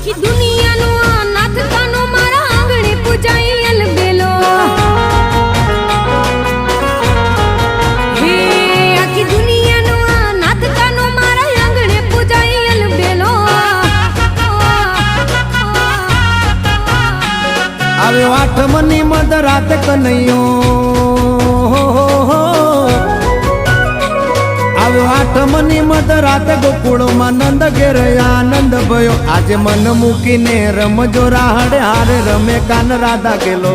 આખી દુનિયાનો આ નાથ કાનો મારા આંગણે પૂજાઈ અલબેલો હે આખી દુનિયાનો આ નાથ કાનો મારા આંગણે પૂજાઈ અલબેલો આવ્યો આઠમની મધરાત કનૈયો આવ્યો આઠમની મધરાત ગોકુળમાં નંદ ઘેર આનંદ ભયો આજે મન મૂકીને રમજો રાહડે હારે રમે કાન રાધા ગેલો